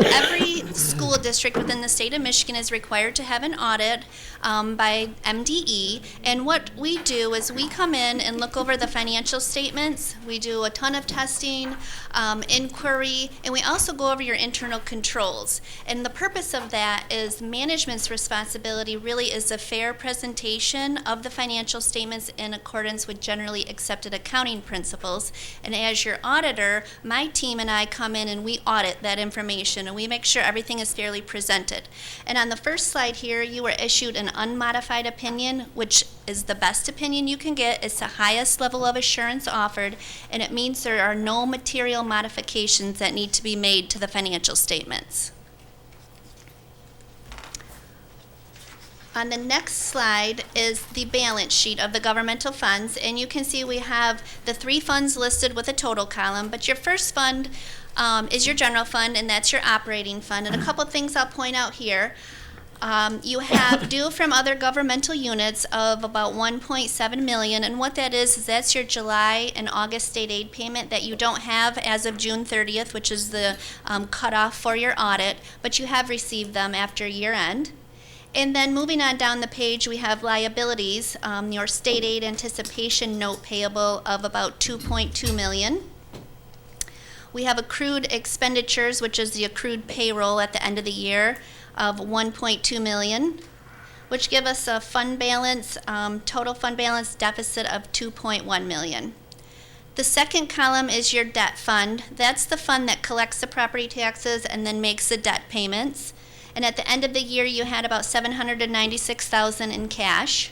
Every school district within the state of Michigan is required to have an audit by MDE. And what we do is we come in and look over the financial statements. We do a ton of testing, inquiry, and we also go over your internal controls. And the purpose of that is management's responsibility really is a fair presentation of the financial statements in accordance with generally accepted accounting principles. And as your auditor, my team and I come in and we audit that information and we make sure everything is fairly presented. And on the first slide here, you were issued an unmodified opinion, which is the best opinion you can get. It's the highest level of assurance offered, and it means there are no material modifications that need to be made to the financial statements. On the next slide is the balance sheet of the governmental funds, and you can see we have the 3 funds listed with a total column, but your first fund is your general fund, and that's your operating fund. And a couple things I'll point out here. You have due from other governmental units of about $1.7 million, and what that is that's your July and August state aid payment that you don't have as of June 30th, which is the cutoff for your audit, but you have received them after year end. And then moving on down the page, we have liabilities, your state aid anticipation note payable of about $2.2 million. We have accrued expenditures, which is the accrued payroll at the end of the year, of $1.2 million, which give us a fund balance, total fund balance deficit of $2.1 million. The second column is your debt fund. That's the fund that collects the property taxes and then makes the debt payments. And at the end of the year, you had about $796,000 in cash.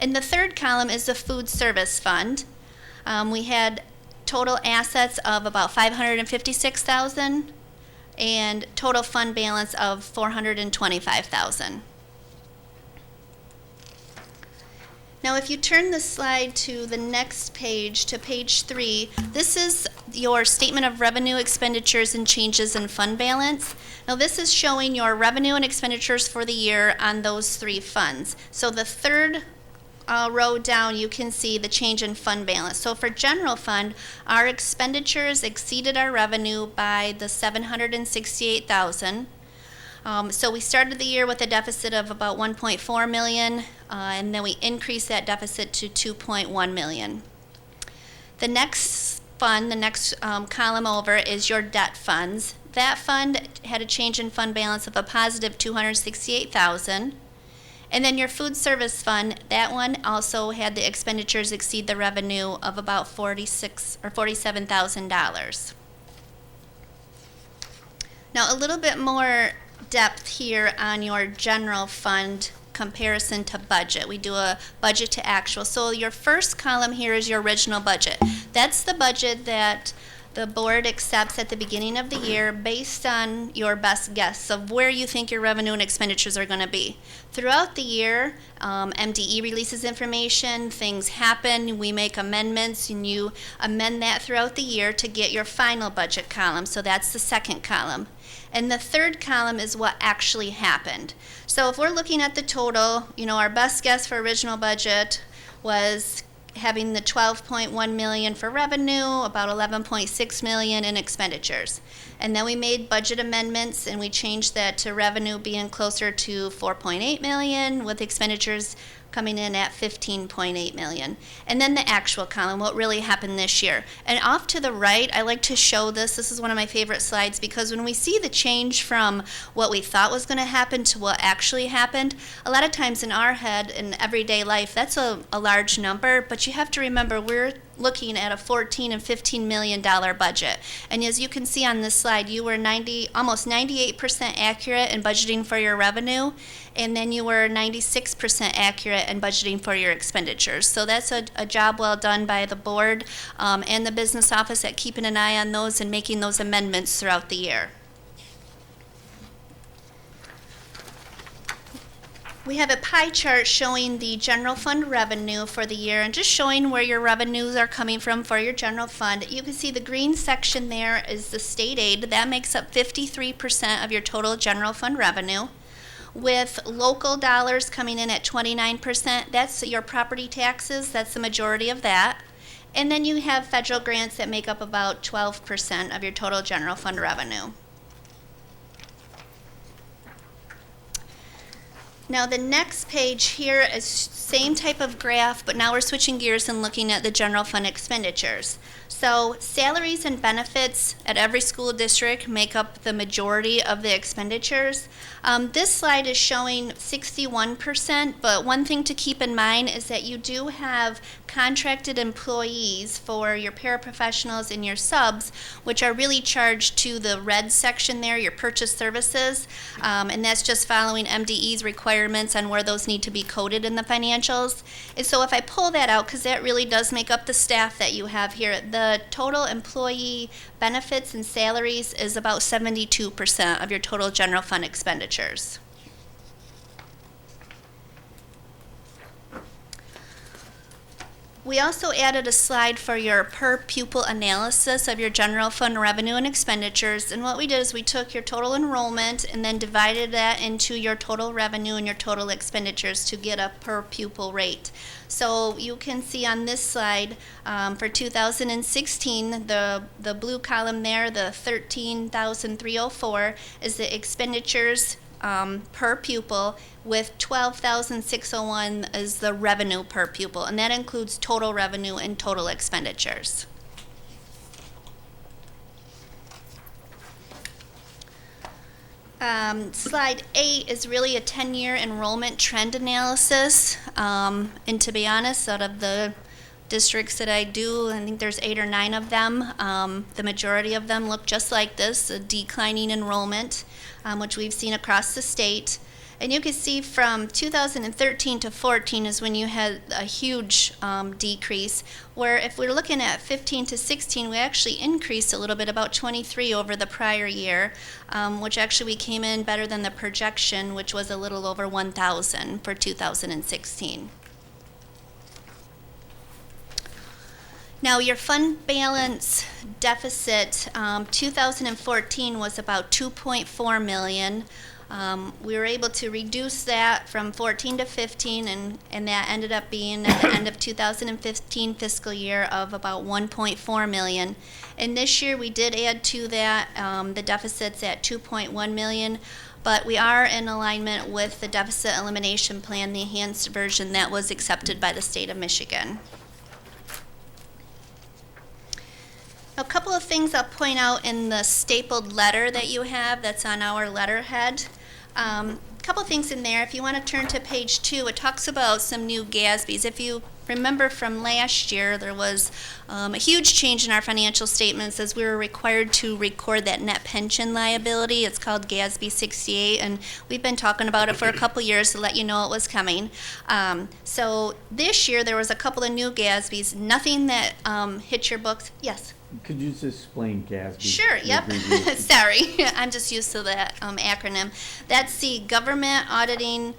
And the third column is the food service fund. We had total assets of about $556,000 and total fund balance of $425,000. Now, if you turn the slide to the next page, to page 3, this is your statement of revenue, expenditures, and changes in fund balance. Now, this is showing your revenue and expenditures for the year on those 3 funds. So the third row down, you can see the change in fund balance. So for general fund, our expenditures exceeded our revenue by the $768,000. So we started the year with a deficit of about $1.4 million, and then we increased that deficit to $2.1 million. The next fund, the next column over, is your debt funds. That fund had a change in fund balance of a positive $268,000. And then your food service fund, that one also had the expenditures exceed the revenue of about $46,000 or $47,000. Now, a little bit more depth here on your general fund comparison to budget. We do a budget to actual. So your first column here is your original budget. That's the budget that the board accepts at the beginning of the year based on your best guess of where you think your revenue and expenditures are going to be. Throughout the year, MDE releases information, things happen, we make amendments, and you amend that throughout the year to get your final budget column. So that's the second column. And the third column is what actually happened. So if we're looking at the total, our best guess for original budget was having the $12.1 million for revenue, about $11.6 million in expenditures. And then we made budget amendments and we changed that to revenue being closer to $4.8 million with expenditures coming in at $15.8 million. And then the actual column, what really happened this year. And off to the right, I like to show this. This is one of my favorite slides because when we see the change from what we thought was going to happen to what actually happened, a lot of times in our head, in everyday life, that's a large number, but you have to remember we're looking at a $14 and $15 million budget. And as you can see on this slide, you were almost 98% accurate in budgeting for your revenue, and then you were 96% accurate in budgeting for your expenditures. So that's a job well done by the board and the business office at keeping an eye on those and making those amendments throughout the year. We have a pie chart showing the general fund revenue for the year and just showing where your revenues are coming from for your general fund. You can see the green section there is the state aid. That makes up 53% of your total general fund revenue. With local dollars coming in at 29%, that's your property taxes, that's the majority of that. And then you have federal grants that make up about 12% of your total general fund revenue. Now the next page here is same type of graph, but now we're switching gears and looking at the general fund expenditures. So salaries and benefits at every school district make up the majority of the expenditures. This slide is showing 61%, but one thing to keep in mind is that you do have contracted employees for your paraprofessionals and your subs, which are really charged to the red section there, your purchase services, and that's just following MDE's requirements on where those need to be coded in the financials. And so if I pull that out, because that really does make up the staff that you have here, the total employee benefits and salaries is about 72% of your total general fund expenditures. We also added a slide for your per pupil analysis of your general fund revenue and expenditures. And what we did is we took your total enrollment and then divided that into your total revenue and your total expenditures to get a per pupil rate. So you can see on this slide for 2016, the blue column there, the 13,304 is the expenditures per pupil, with 12,601 is the revenue per pupil, and that includes total revenue and total expenditures. Slide 8 is really a 10-year enrollment trend analysis, and to be honest, out of the districts that I do, I think there's 8 or 9 of them. The majority of them look just like this, a declining enrollment, which we've seen across the state. And you can see from 2013 to 14 is when you had a huge decrease, where if we're looking at 15 to 16, we actually increased a little bit, about 23 over the prior year, which actually we came in better than the projection, which was a little over 1,000 for 2016. Now your fund balance deficit, 2014 was about 2.4 million. We were able to reduce that from 14 to 15, and that ended up being at the end of 2015 fiscal year of about 1.4 million. And this year we did add to that, the deficit's at 2.1 million, but we are in alignment with the deficit elimination plan, the enhanced version that was accepted by the state of Michigan. A couple of things I'll point out in the stapled letter that you have that's on our letterhead. A couple things in there. If you want to turn to page 2, it talks about some new GASBs. If you remember from last year, there was a huge change in our financial statements as we were required to record that net pension liability. It's called GASB 68, and we've been talking about it for a couple years to let you know it was coming. So this year there was a couple of new GASBs, nothing that hit your books. Yes? Could you just explain GASB? Sure, yep. Sorry, I'm just used to that acronym. That's the Government Auditing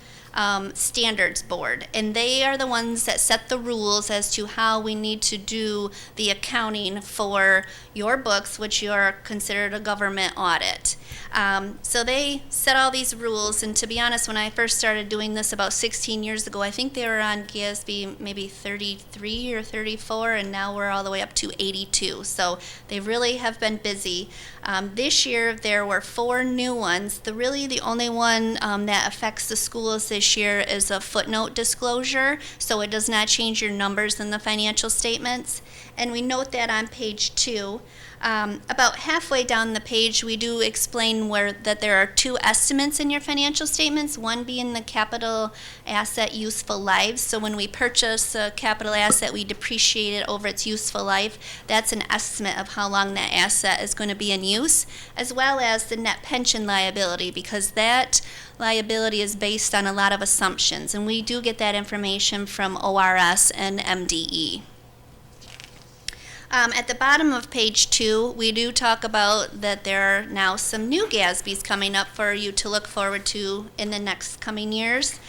Standards Board, and they are the ones that set the rules as to how we need to do the accounting for your books, which you are considered a government audit. So they set all these rules, and to be honest, when I first started doing this about 16 years ago, I think they were on GASB maybe 33 or 34, and now we're all the way up to 82. So they really have been busy. This year there were 4 new ones. The only one that affects the schools this year is a footnote disclosure, so it does not change your numbers in the financial statements. And we note that on page 2. About halfway down the page, we do explain that there are 2 estimates in your financial statements, one being the capital asset useful life. So when we purchase a capital asset, we depreciate it over its useful life. That's an estimate of how long that asset is going to be in use, as well as the net pension liability, because that liability is based on a lot of assumptions, and we do get that information from ORS and MDE. At the bottom of page 2, we do talk about that there are now some new GASBs coming up for you to look forward to in the next coming years.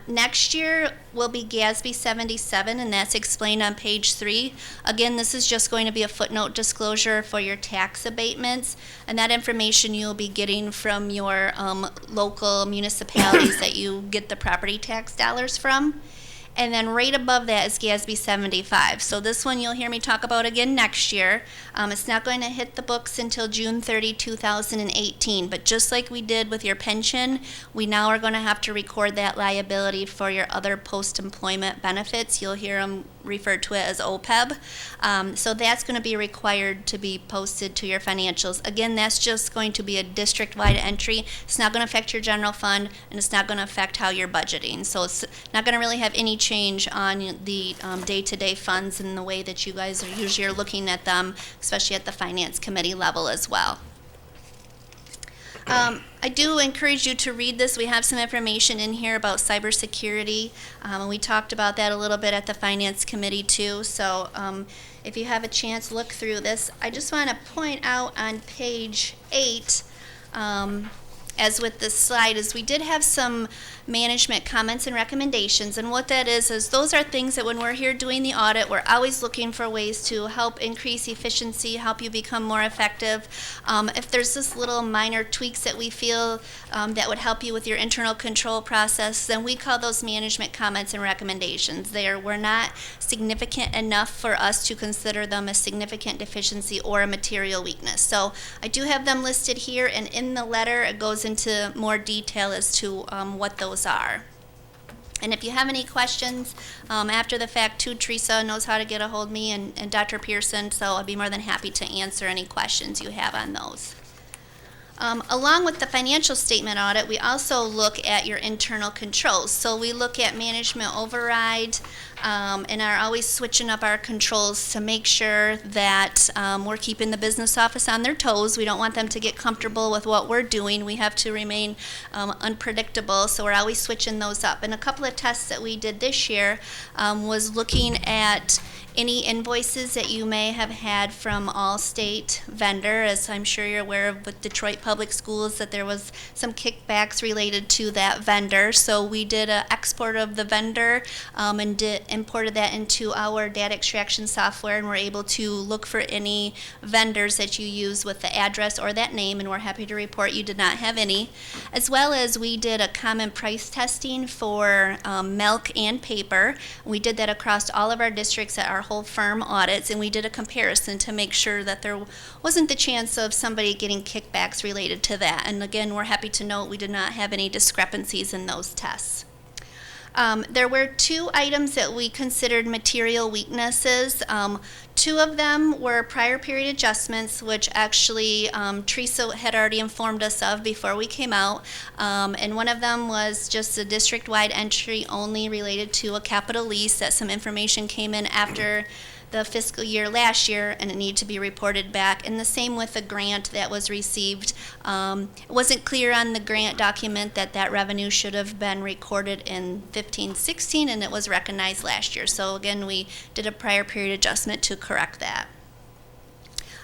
Next year will be GASB 77, and that's explained on page 3. Again, this is just going to be a footnote disclosure for your tax abatements, and that information you'll be getting from your local municipalities that you get the property tax dollars from. And then right above that is GASB 75. So this one you'll hear me talk about again next year. It's not going to hit the books until June 30, 2018. But just like we did with your pension, we now are going to have to record that liability for your other post-employment benefits. You'll hear them refer to it as OPEB. So that's going to be required to be posted to your financials. Again, that's just going to be a district-wide entry. It's not going to affect your general fund, and it's not going to affect how you're budgeting. So it's not going to really have any change on the day-to-day funds and the way that you guys are usually looking at them, especially at the finance committee level as well. I do encourage you to read this. We have some information in here about cybersecurity, and we talked about that a little bit at the Finance Committee too. So if you have a chance, look through this. I just want to point out on page 8, as with this slide, is we did have some management comments and recommendations, and what that is those are things that when we're here doing the audit, we're always looking for ways to help increase efficiency, help you become more effective. If there's just little minor tweaks that we feel that would help you with your internal control process, then we call those management comments and recommendations. We're not significant enough for us to consider them a significant deficiency or a material weakness. So I do have them listed here, and in the letter it goes into more detail as to what those are. And if you have any questions after the fact too, Teresa knows how to get a hold of me and Dr. Pearson, so I'll be more than happy to answer any questions you have on those. Along with the financial statement audit, we also look at your internal controls. So we look at management override and are always switching up our controls to make sure that we're keeping the business office on their toes. We don't want them to get comfortable with what we're doing. We have to remain unpredictable, so we're always switching those up. And a couple of tests that we did this year was looking at any invoices that you may have had from All-State vendor. As I'm sure you're aware of with Detroit Public Schools, that there was some kickbacks related to that vendor. So we did an export of the vendor and imported that into our data extraction software, and we're able to look for any vendors that you use with the address or that name, and we're happy to report you did not have any. As well as we did a common price testing for milk and paper. We did that across all of our districts at our whole firm audits, and we did a comparison to make sure that there wasn't the chance of somebody getting kickbacks related to that. And again, we're happy to note we did not have any discrepancies in those tests. There were 2 items that we considered material weaknesses. 2 of them were prior period adjustments, which actually Teresa had already informed us of before we came out. And one of them was just a district-wide entry only related to a capital lease, that some information came in after the fiscal year last year, and it needed to be reported back. And the same with the grant that was received. It wasn't clear on the grant document that that revenue should have been recorded in 15-16, and it was recognized last year. So again, we did a prior period adjustment to correct that.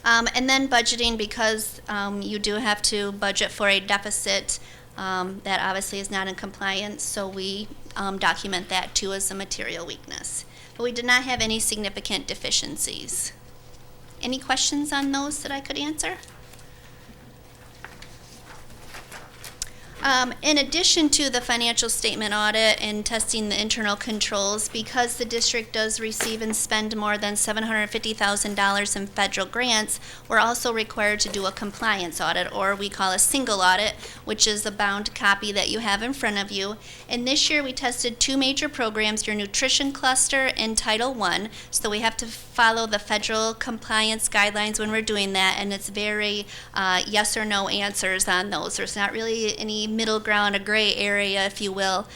And then budgeting, because you do have to budget for a deficit that obviously is not in compliance, so we document that too as a material weakness. But we did not have any significant deficiencies. Any questions on those that I could answer? In addition to the financial statement audit and testing the internal controls, because the district does receive and spend more than $750,000 in federal grants, we're also required to do a compliance audit, or we call a single audit, which is the bound copy that you have in front of you. And this year we tested 2 major programs, your nutrition cluster and Title I. So we have to follow the federal compliance guidelines when we're doing that, and it's very yes or no answers on those. There's not really any middle ground, a gray area, if you will.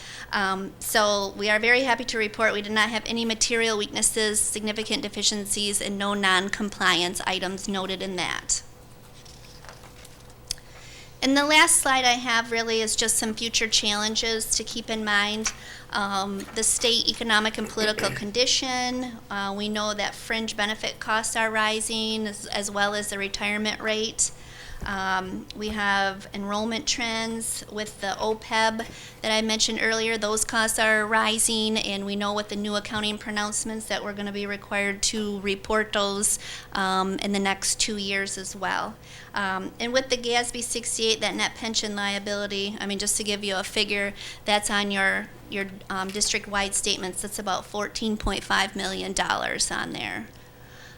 So we are very happy to report we did not have any material weaknesses, significant deficiencies, and no non-compliance items noted in that. And the last slide I have really is just some future challenges to keep in mind. The state economic and political condition. We know that fringe benefit costs are rising, as well as the retirement rate. We have enrollment trends with the OPEB that I mentioned earlier. Those costs are rising, and we know with the new accounting pronouncements that we're going to be required to report those in the next 2 years as well. And with the GASB 68, that net pension liability, I mean, just to give you a figure, that's on your district-wide statements. That's about $14.5 million on there.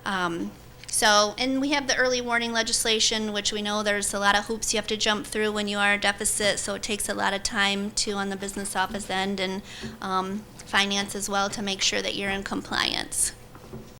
And we have the early warning legislation, which we know there's a lot of hoops you have to jump through when you are a deficit, so it takes a lot of time too on the business office end and finance as well to make sure that you're in compliance.